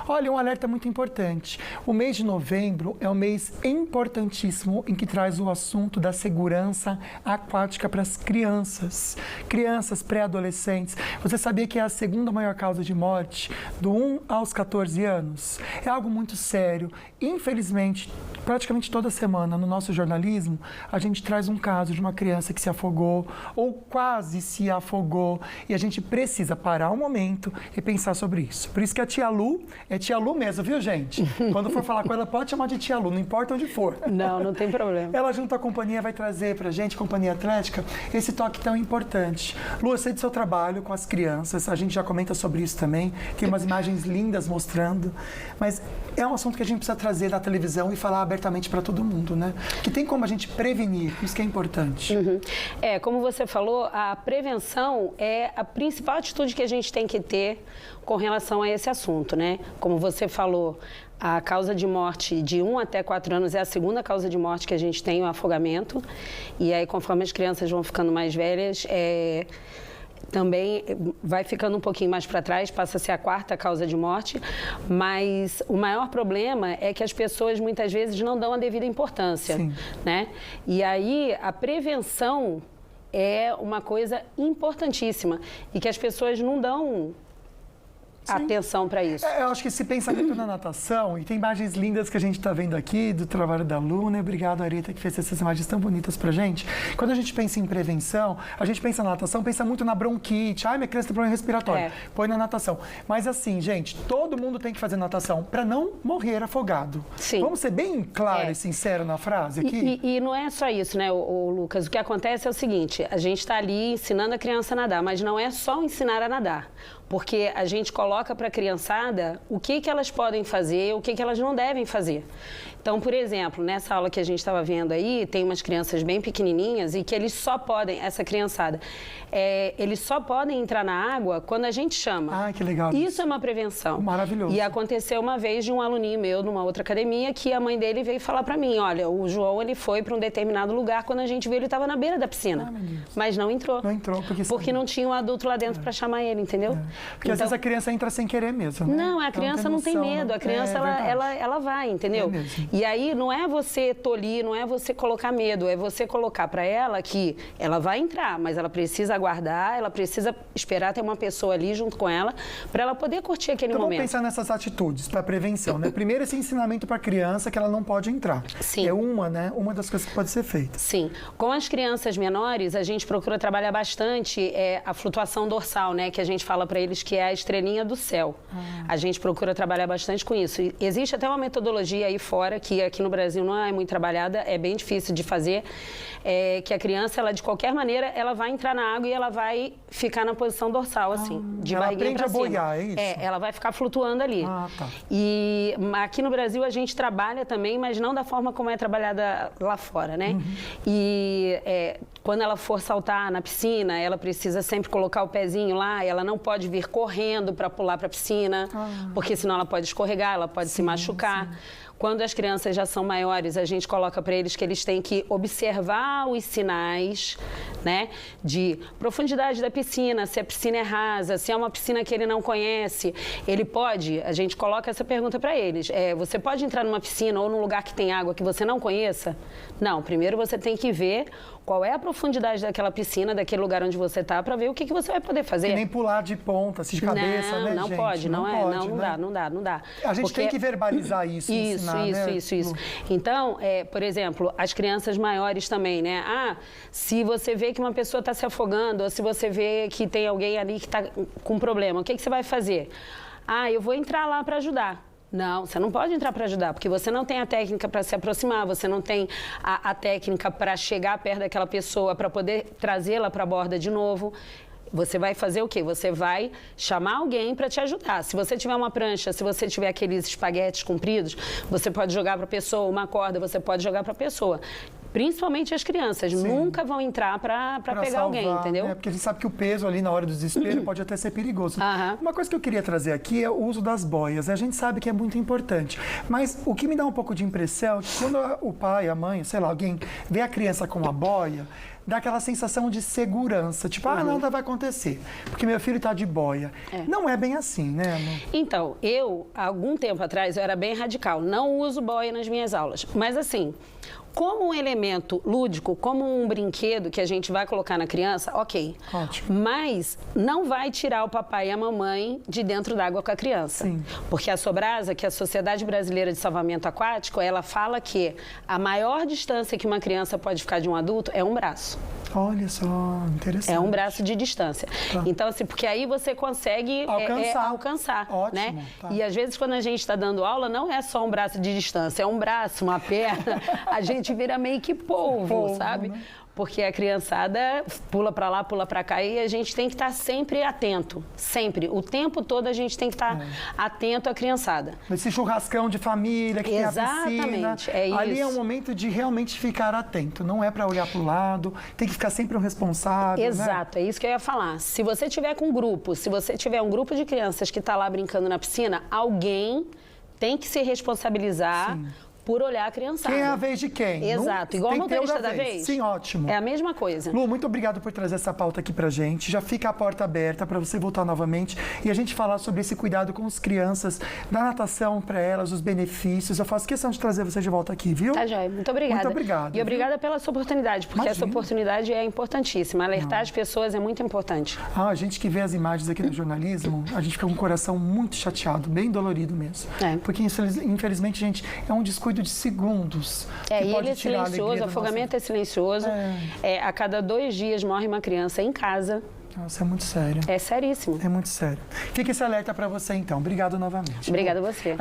Olha, um alerta muito importante. O mês de novembro é um mês importantíssimo em que traz o assunto da segurança aquática para as crianças. Crianças, pré-adolescentes. Você sabia que é a segunda maior causa de morte do 1 aos 14 anos? É algo muito sério. Infelizmente, praticamente toda semana no nosso jornalismo, a gente traz um caso de uma criança que se afogou ou quase se afogou e a gente precisa parar um momento e pensar sobre isso. Por isso que a tia Lu é tia Lu mesmo, viu, gente? Quando for falar com ela, pode chamar de tia Lu, não importa onde for. Não tem problema. Ela, junto à companhia, vai trazer pra gente, Companhia Atlética, esse toque tão importante. Lu, eu sei do seu trabalho com as crianças, a gente já comenta sobre isso também, tem umas imagens lindas mostrando, mas é um assunto que a gente precisa trazer da televisão e falar abertamente para todo mundo, né? Que tem como a gente prevenir, isso que é importante. Como você falou, a prevenção é a principal atitude que a gente tem que ter com relação a esse assunto, né? Como você falou, a causa de morte de 1 até 4 anos é a segunda causa de morte que a gente tem, o afogamento. E aí, conforme as crianças vão ficando mais velhas, também vai ficando um pouquinho mais para trás, passa a ser a quarta causa de morte, mas o maior problema é que as pessoas muitas vezes não dão a devida importância, né? E aí a prevenção é uma coisa importantíssima e que as pessoas não dão atenção para isso. Eu acho que se pensa muito na natação, e tem imagens lindas que a gente está vendo aqui do trabalho da Lu, né? Obrigado, Arita, que fez essas imagens tão bonitas pra gente. Quando a gente pensa em prevenção, a gente pensa na natação, pensa muito na bronquite. Ai, minha criança tem problema respiratório. Põe na natação. Mas assim, gente, todo mundo tem que fazer natação para não morrer afogado. Sim. Vamos ser bem claro e sincero na frase aqui? E não é só isso, né, o Lucas? O que acontece é o seguinte, a gente está ali ensinando a criança a nadar, mas não é só ensinar a nadar. Porque a gente coloca para a criançada o que elas podem fazer, o que elas não devem fazer. Então, por exemplo, nessa aula que a gente estava vendo aí, tem umas crianças bem pequenininhas e que eles só podem, essa criançada, eles só podem entrar na água quando a gente chama. Ah, que legal. Isso é uma prevenção. Maravilhoso. E aconteceu uma vez de um aluninho meu, numa outra academia, que a mãe dele veio falar para mim, olha, o João, ele foi para um determinado lugar, quando a gente viu, ele estava na beira da piscina. Mas não entrou. Não entrou, porque não tinha um adulto lá dentro para chamar ele, entendeu? Porque às vezes a criança entra sem querer mesmo, né? Não, a criança não tem medo, a criança ela vai, entendeu? E aí não é você tolir, não é você colocar medo, é você colocar para ela que ela vai entrar, mas ela precisa aguardar, ela precisa esperar ter uma pessoa ali junto com ela para ela poder curtir aquele momento. Vamos pensar nessas atitudes para prevenção, né? Primeiro, esse ensinamento para a criança que ela não pode entrar. Sim. É uma das coisas que pode ser feita. Sim. Com as crianças menores, a gente procura trabalhar bastante a flutuação dorsal, né? Que a gente fala para eles que é a estrelinha do céu. A gente procura trabalhar bastante com isso. E existe até uma metodologia aí fora, que aqui no Brasil não é muito trabalhada, é bem difícil de fazer, que a criança, ela de qualquer maneira, ela vai entrar na água e ela vai ficar na posição dorsal, assim, de barriguinha pra cima. Ela aprende a boiar, é isso? Ela vai ficar flutuando ali. Tá. E aqui no Brasil a gente trabalha também, mas não da forma como é trabalhada lá fora, né? E quando ela for saltar na piscina, ela precisa sempre colocar o pezinho lá, ela não pode vir correndo para pular para a piscina, porque senão ela pode escorregar, ela pode se machucar. Quando as crianças já são maiores, a gente coloca para eles que eles têm que observar os sinais, né, de profundidade da piscina, se a piscina é rasa, se é uma piscina que ele não conhece. Ele pode, a gente coloca essa pergunta para eles, você pode entrar numa piscina ou num lugar que tem água que você não conheça? Não, primeiro você tem que ver qual é a profundidade daquela piscina, daquele lugar onde você está, para ver o que você vai poder fazer. E nem pular de ponta, assim, de cabeça, né, não gente? Pode, não dá. A gente tem que verbalizar isso, ensinar, Isso. Então, por exemplo, as crianças maiores também, né? Se você vê que uma pessoa está se afogando, ou se você vê que tem alguém ali que está com problema, o que você vai fazer? Eu vou entrar lá para ajudar. Não, você não pode entrar para ajudar, porque você não tem a técnica para se aproximar, você não tem a técnica para chegar perto daquela pessoa, para poder trazê-la para a borda de novo. Você vai fazer o quê? Você vai chamar alguém para te ajudar. Se você tiver uma prancha, se você tiver aqueles espaguetes compridos, você pode jogar para a pessoa, uma corda, você pode jogar para a pessoa. Principalmente as crianças, nunca vão entrar para pegar salvar, alguém, entendeu? Porque a gente sabe que o peso ali na hora do desespero pode até ser perigoso. Uma coisa que eu queria trazer aqui é o uso das boias. A gente sabe que é muito importante, mas o que me dá um pouco de impressão é que quando o pai, a mãe, sei lá, alguém vê a criança com uma boia, dá aquela sensação de segurança. Tipo, nada vai acontecer, porque meu filho tá de boia. Não é bem assim, né, amor? Então, há algum tempo atrás, eu era bem radical. Não uso boia nas minhas aulas. Mas, assim, como um elemento lúdico, como um brinquedo que a gente vai colocar na criança, ok. Ótimo. Mas não vai tirar o papai e a mamãe de dentro d'água com a criança. Sim. Porque a Sobrasa, que é a Sociedade Brasileira de Salvamento Aquático, ela fala que a maior distância que uma criança pode ficar de um adulto é um braço. Olha só, interessante. É um braço de distância. Tá. Então, assim, porque aí você consegue alcançar, Ótimo, né? tá. E às vezes, quando a gente está dando aula, não é só um braço de distância, é um braço, uma perna. A gente vira meio que polvo, sabe? Né? Porque a criançada pula para lá, pula para cá e a gente tem que estar sempre atento. Sempre. O tempo todo a gente tem que estar atento à criançada. Esse churrascão de família que tem a piscina. Exatamente, é Ali isso. é um momento de realmente ficar atento. Não é para olhar para o lado, tem que ficar sempre um responsável, Exato, né? é isso que eu ia falar. Se você tiver com um grupo, se você tiver um grupo de crianças que está lá brincando na piscina, alguém tem que se responsabilizar por olhar a criançada. Quem é a vez de quem? Exato, igual tem o que ter motorista uma da vez. Sim, ótimo. É a mesma coisa. Lu, muito obrigado por trazer essa pauta aqui pra gente. Já fica a porta aberta para você voltar novamente e a gente falar sobre esse cuidado com as crianças, da natação para elas, os benefícios. Eu faço questão de trazer você de volta aqui, viu? Tá, Joia. Muito obrigada. Muito obrigado. E obrigada pela sua oportunidade, porque essa oportunidade é importantíssima. Alertar as pessoas é muito importante. A gente que vê as imagens aqui no jornalismo, a gente fica com o coração muito chateado, bem dolorido mesmo. Porque, infelizmente, gente, é um descuido de segundos. E ele é silencioso, o afogamento é silencioso. A cada 2 dias morre uma criança em casa. Nossa, é muito sério. É seríssimo. É muito sério. Fica esse alerta para você, então. Obrigado novamente. Obrigada a você.